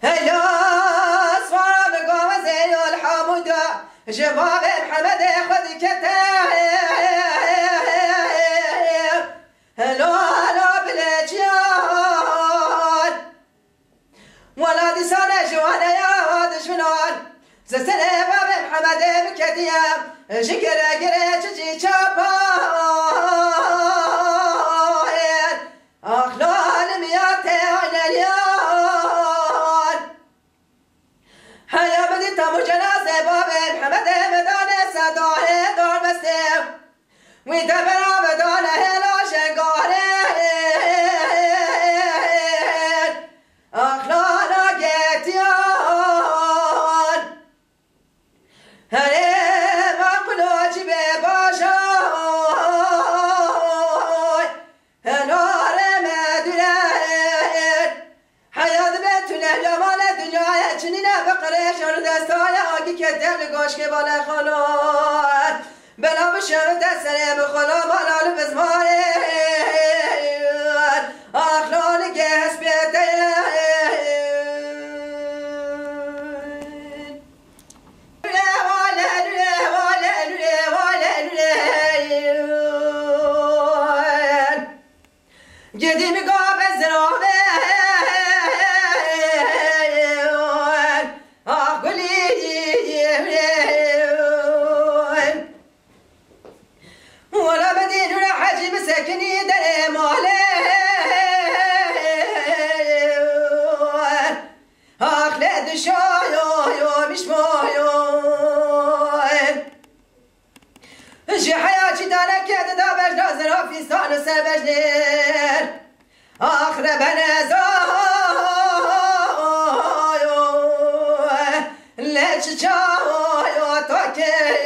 هيا صواب قوم زي الحمود شباب محمد خذ كتاب هلو هلو بلجيان ولادي سنة جوانا يا واد شنون زسنة باب محمد بكتيام شكرا قريت جي شابان أخلال مياتي عينيان هيا بدي تامو جنازة باب محمد مدانة سداه دار بستيو ويدبر مدانة هلا شنقارين أخلال قيتيان هيا ما قلوش بباشاي هلا رمدولين حياة بيتنا جمال الدنيا چنينه بقريش دستايا آگی کتر لگاش که بالا خلال بلا بشم دستنه بخلا مالال بزمارین اخلال گهس بیتین گدی میگاه بزرامه ولا بدين ولا حاجي مسكني دلي مالين اخلد شايو مش مايون شي حياتي دانا كده دا باش نازر في ستان سبجنين اخر بنزايو ليش شايو توكين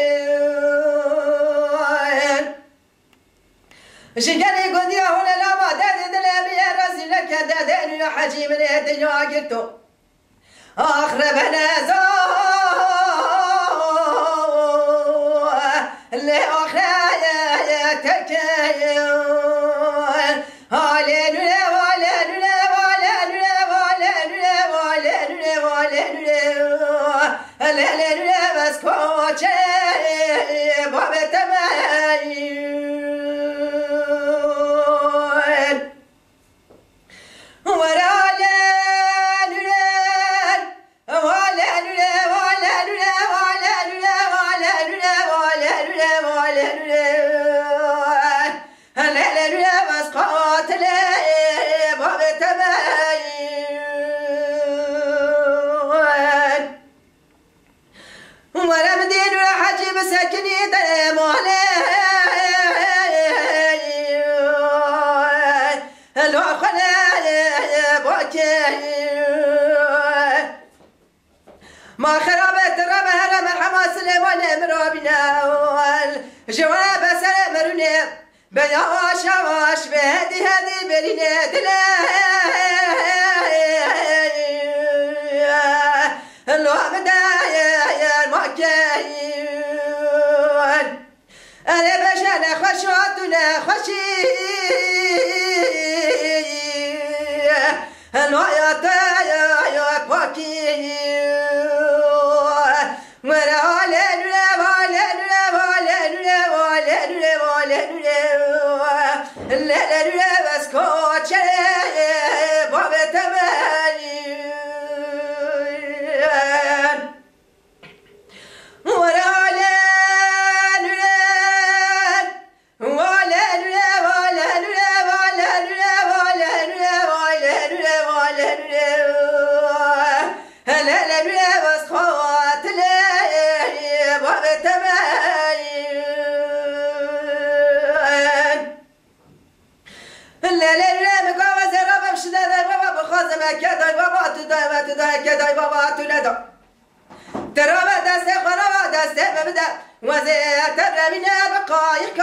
شجني قد يا هلا لا ما دادي دلبي الرزي لك دادين يا حجي من الدنيا قلتو اخر بنزا اللي اخر يا تكين هاليلويا هاليلويا هاليلويا هاليلويا هاليلويا هاليلويا بس كوتشي بابا تماي ما خربت ربها مرحبا سليمان مرابنا جواب سلام روني بياش واش بهدي هدي برينا دلا لو بدايا المكاين انا بشانا خشوتنا خشي لو يا تايا يا باكي كدای بابا تو كدای بابا تو ندا ترى دست خراب دست ببدا وزيت برمينا بقايك